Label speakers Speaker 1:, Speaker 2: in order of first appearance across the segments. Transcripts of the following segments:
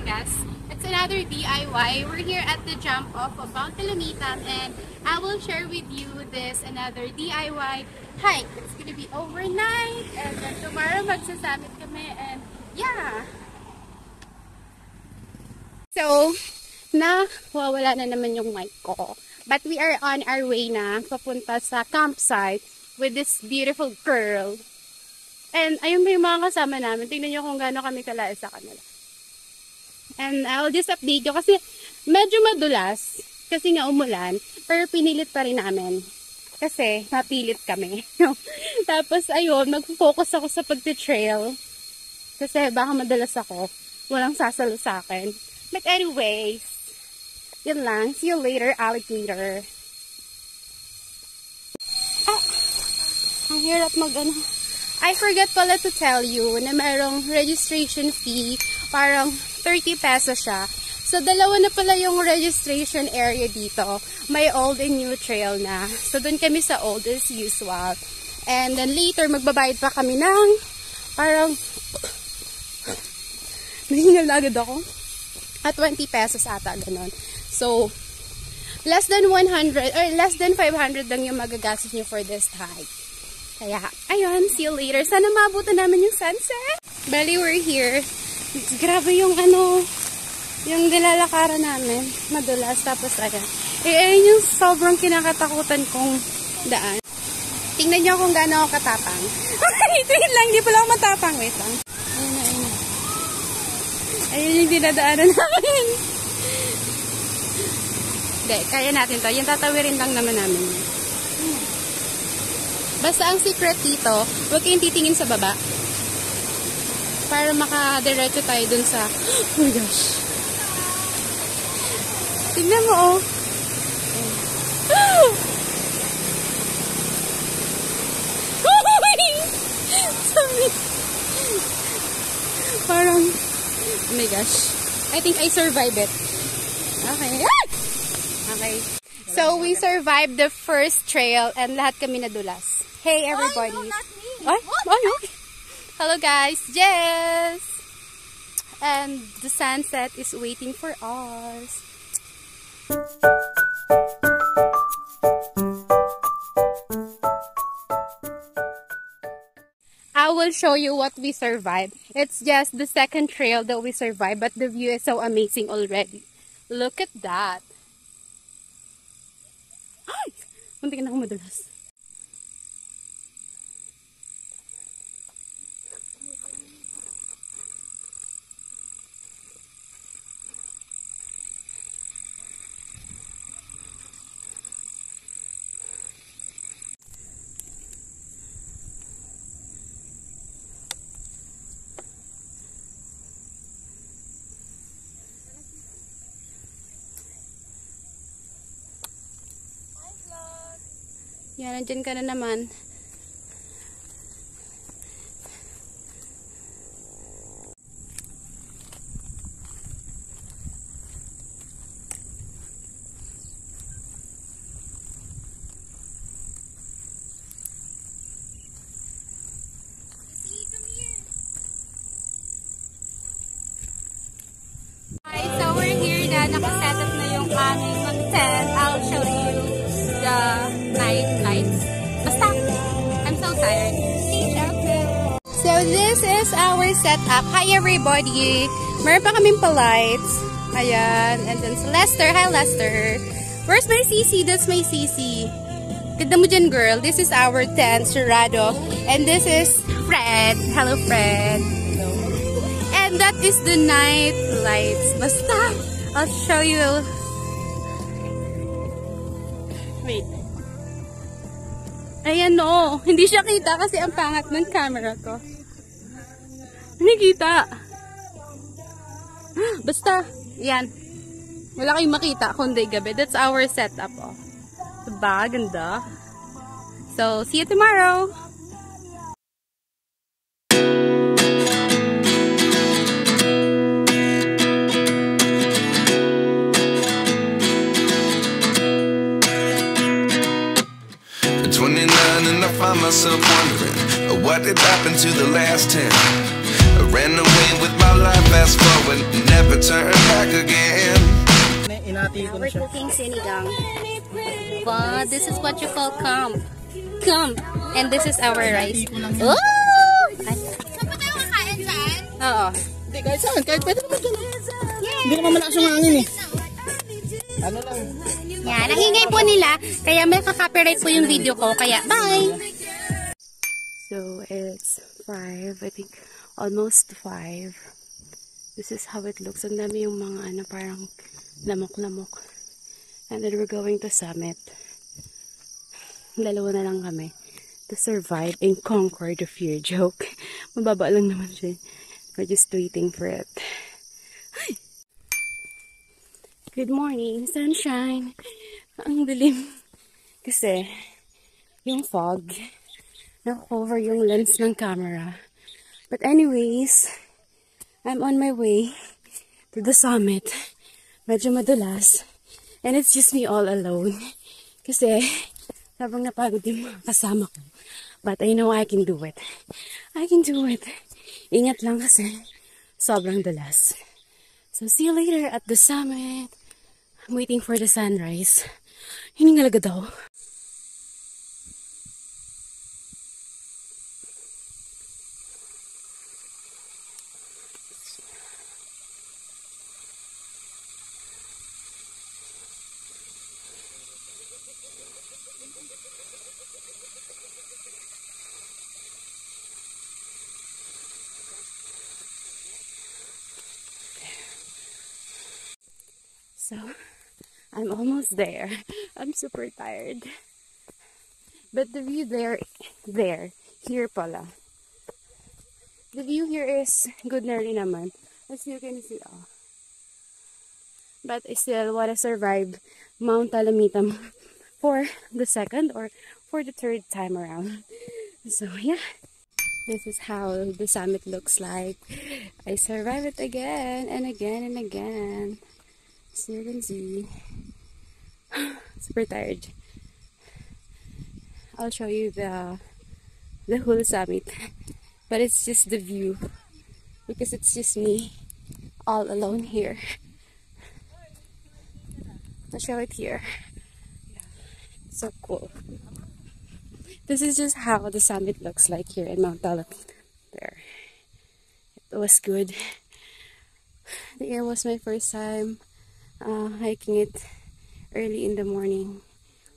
Speaker 1: Batangas. It's another DIY. We're here at the jump off of Mount Calamitan, and I will share with you this another DIY hike. It's gonna be overnight, and then tomorrow magsasamit kami, and yeah! So, nawawala na naman yung mic ko. But we are on our way na papunta sa campsite with this beautiful girl. And ayun ba yung mga kasama namin. Tingnan nyo kung gaano kami kalaya sa kanila. And I'll just update you kasi medyo madulas. Kasi nga umulan. Pero pinilit pa rin namin. Kasi mapilit kami. Tapos ayun, mag-focus ako sa pagti-trail. Kasi baka madalas ako. Walang sasalo sa akin. But anyways, yun lang. See you later, alligator. Ah, ang hirap mag-ano. I forgot pala to tell you na mayroong registration fee, parang 30 pesos siya. So, dalawa na pala yung registration area dito. May old and new trail na. So, dun kami sa old as usual. And then later, magbabayad pa kami ng parang nahingal na agad ako. At 20 pesos ata, ganun. So, less than 100 or less than 500 lang yung magagastos nyo for this hike. Kaya, ayun, see you later. Sana maabutan namin yung sunset. Bali, we're here. Grabe yung yung nilalakaran namin. Madulas. Tapos, ayan. Ayun yung sobrang kinakatakutan kong daan. Tingnan nyo kung gaano ako katapang. Wait lang, hindi pala ako matapang. Wait lang. Ayun. Ayun yung dinadaanan namin. Hindi, kaya natin to. Yung tatawirin lang naman namin. Basta ang secret dito, huwag kayong titingin sa baba. Para makadiretso tayo dun sa... Oh my gosh. Tignan mo, oh. Sorry. Parang... Oh my gosh. I think I survived it. Okay. Okay. So, we survived the first trail and lahat kami nadulas. Hey, everybody.
Speaker 2: Oh, no, not me.
Speaker 1: Okay. Hello, guys. Jess. And the sunset is waiting for us. I will show you what we survived. It's just the second trail that we survived, but the view is so amazing already. Look at that. Ay! Muntik na ako madulas. Yan, nandyan ka na naman. Hi, so we're here na. Nakaset up na yung aming mag-tent. I'll show you the night lights. Basta, I'm so tired. So this is our setup. Hi everybody! Meron pa kaming pa-lights. Ayan. And then si Lester. Hi Lester. Where's my CC? That's my CC. Tignan mo dyan, girl. This is our tent, Cerrado. And this is Fred. Hello, Fred. Hello. And that is the night lights. Basta, I'll show you. Wait. Ayan o. Hindi siya kita kasi ang pangat ng camera ko. Hindi kita. Basta, yan. Wala kayong makita kundi gabi. That's our setup o. Diba? Ganda. So, see you tomorrow.
Speaker 3: And I find myself wondering what did happen to the last 10.
Speaker 2: I ran away with my life, fast forward, never turn back again.
Speaker 1: We're cooking sinigang. But this is what you call camp. Camp. And this is our rice. Oh! Oo.
Speaker 3: Hindi, kahit saan. Kahit pwede naman dyan. Hindi naman malakas yung hangin eh. Ano lang.
Speaker 1: Yan, ang ingay po nila. Kaya may copyright po yung video ko. Kaya, bye! So, it's 5. I think, almost 5. This is how it looks. Ang dami yung mga ano, parang lamok-lamok. And then we're going to summit. Dalawa na lang kami. To survive and conquer the fear. Joke. Mababa lang naman siya. We're just waiting for it. Hi. Good morning, sunshine. Ang dilim. Kasi, yung fog, na-cover yung lens ng camera. But anyways, I'm on my way to the summit. Medyo madulas. And it's just me all alone. Kasi, sabang napagod yung mga kasama ko. But I know I can do it. I can do it. Ingat lang kasi sobrang dulas. So, see you later at the summit. I'm waiting for the sunrise. Hiningalaga daw. So, I'm almost there. I'm super tired. But the view here pala. The view here is good na rin naman. As you can see, oh. But I still want to survive Mount Alamitam for the second or for the third time around. So, yeah. This is how the summit looks like. I survived it again and again and again. So you can see, super tired. I'll show you the whole summit, but it's just the view because it's just me all alone here. I'll show it here. So cool. This is just how the summit looks like here in Mount Alamitam. There, it was good. The air was my first time hiking it early in the morning.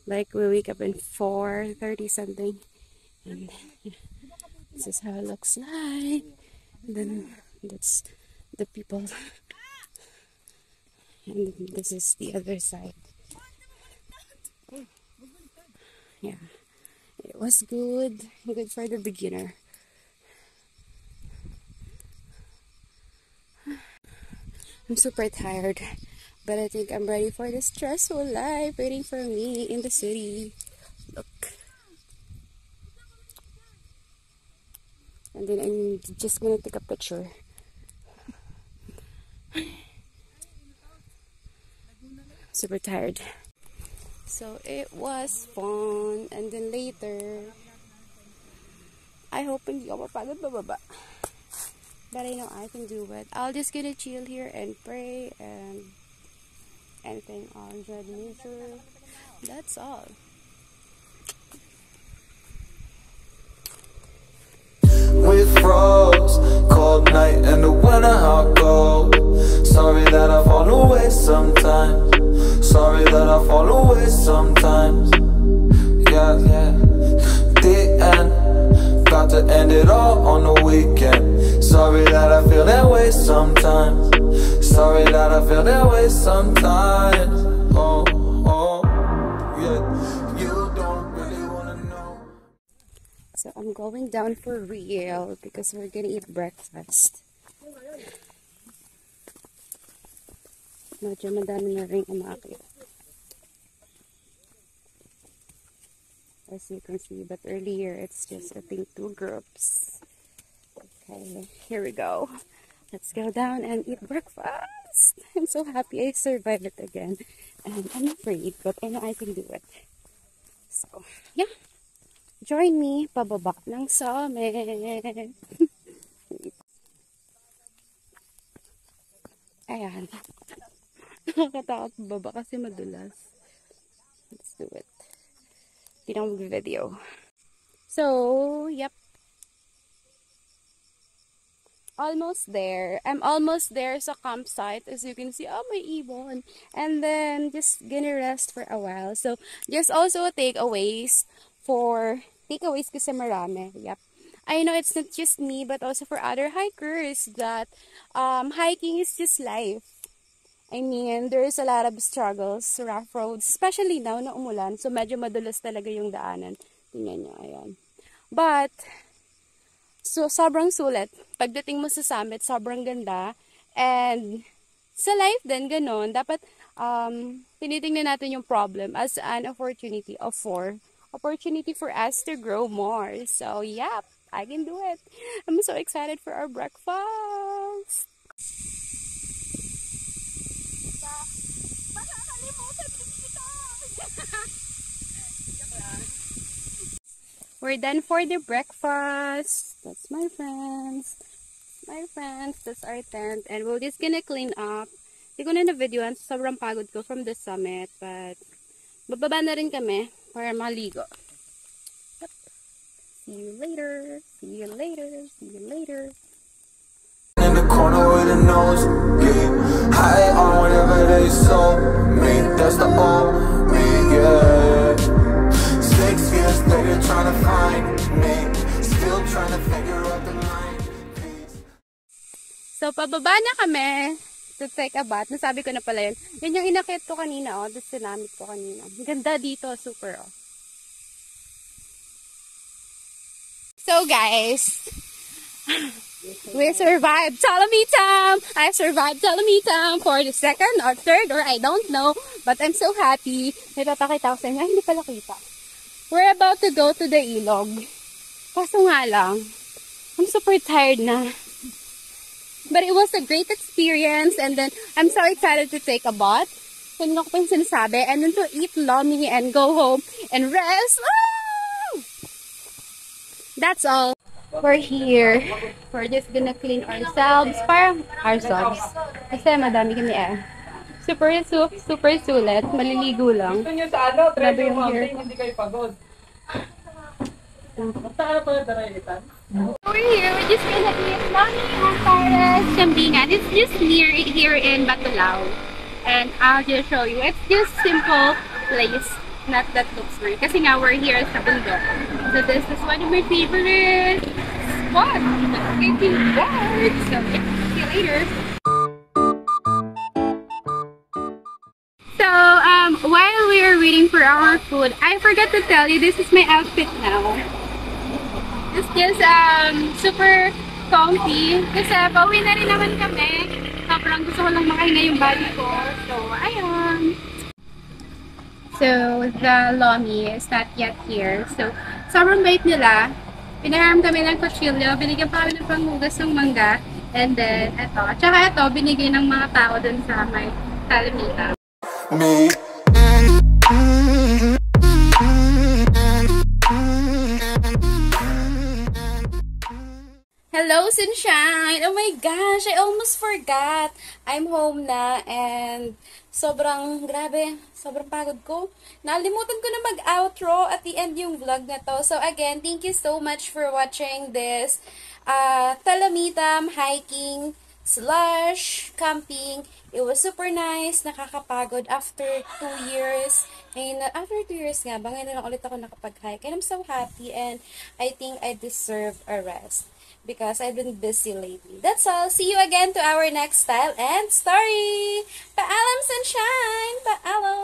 Speaker 1: Like we wake up at 4:30 something, and yeah, this is how it looks like. And then that's the people, and this is the other side. Yeah, it was good for the beginner. I'm super tired. But I think I'm ready for the stressful life waiting for me in the city. Look. And then I'm just gonna take a picture. Super tired. So it was fun. And then later, I hope hindi ako mapagod bababa. But I know I can do it. I'll just gonna chill here and pray and anything on enjoy the nature. That's all.
Speaker 2: We froze, cold night in the winter, how cold. Sorry that I fall away sometimes. Sorry that I fall away sometimes. Yeah, yeah. The end, got to end it all on the weekend. Sorry that I feel that way sometimes. Sorry that I feel that way sometimes. Oh, oh, yeah. You don't really wanna know.
Speaker 1: So I'm going down for real because we're gonna eat breakfast. Medyo madami na rin umakit. As you can see, but earlier it's just I think 2 groups. Okay, here we go. Let's go down and eat breakfast. I'm so happy I survived it again. And I'm afraid, but I know I can do it. So, yeah. Join me pababa ng summit. Ayan. Nakakatakot baba kasi madulas. Let's do it. Tinang video. So, yep. Almost there. I'm almost there sa campsite. As you can see, oh, may ibon. And then, just gonna rest for a while. So, there's also takeaways kasi marami. Yep. I know it's not just me, but also for other hikers that hiking is just life. I mean, there's a lot of struggles, rough roads, especially now na umulan. So, medyo madulas talaga yung daanan. Tingnan nyo, ayan. But, so, sobrang sulit. Pagdating mo sa summit, sobrang ganda. And, sa life din, ganun. Dapat, tinitingnan natin yung problem as an opportunity for us to grow more. So, yep, I can do it. I'm so excited for our breakfast. We're done for the breakfast. That's my friends. That's our tent. And we're just gonna clean up. Hindi ko na na-videoan. Sobrang pagod ko from the summit. But, bababa na rin kami para maligo. Yep. See you later.
Speaker 2: In the corner with a nose, yeah. High on whatever they sold me. That's the old me, yeah. 6 years later, trying to find me. Still trying to figure out the line.
Speaker 1: So, pababa na kami to take a bath. Nasabi ko na pala yun. Yan yung inakit ko kanina, oh. Tapos sinamit ko kanina. Ganda dito, super, oh. So, guys, we survived Dolomitam. I survived Dolomitam for the second or third, or I don't know. But I'm so happy. May papakita ko sa inyo. Ay, hindi pala kita. We're about to go to the ilog. Kaso nga lang, I'm super tired na. But it was a great experience. And then, I'm so excited to take a bath. Kung ano ko pa yung sinasabi. And then to eat lomi and go home and rest. Woo! That's all. We're here. We're just gonna clean ourselves. Parang ourselves. Kasi madami kami eh. Super sulit. Maliligo lang.
Speaker 3: Gusto nyo sa ano, treasure
Speaker 1: yung
Speaker 3: mountain,
Speaker 1: here.
Speaker 3: hindi kayo pagod. Basta ka na pala daraitan?
Speaker 1: We're here. We're just gonna eat lomi and pares kambingan. It's just near here in Batulao. And I'll just show you. It's just simple place. Not that looks weird. Kasi nga we're here sa bundok. So this is one of my favorite spots. Getting bored. So yeah, see you later. So while we are waiting for our food, I forgot to tell you this is my outfit now. It's just super comfy. Kasi pauwi na rin naman kami. Sobrang gusto ko lang makahinga yung body ko. So ayun. So, the lomi is not yet here. So, sobrang bait nila. Pinaharam kami ng kutsilyo. Binigyan pa kami ng panghugas ng mangga. And then, ito. Tsaka ito, binigay ng mga tao dun sa may Dolomitam.
Speaker 2: Me.
Speaker 1: Hello, sunshine! Oh my gosh, I almost forgot. I'm home na and sobrang pagod ko. Nalimutan ko na mag-outro at the end yung vlog na to. So again, thank you so much for watching this Dolomitam hiking / camping. It was super nice, nakakapagod after 2 years. Ngayon, after 2 years nga, ngayon na lang ulit ako nakapag-hike. And I'm so happy and I think I deserve a rest. Because I've been busy lately. That's all. See you again to our next style and story. Paalam, sunshine! Paalam!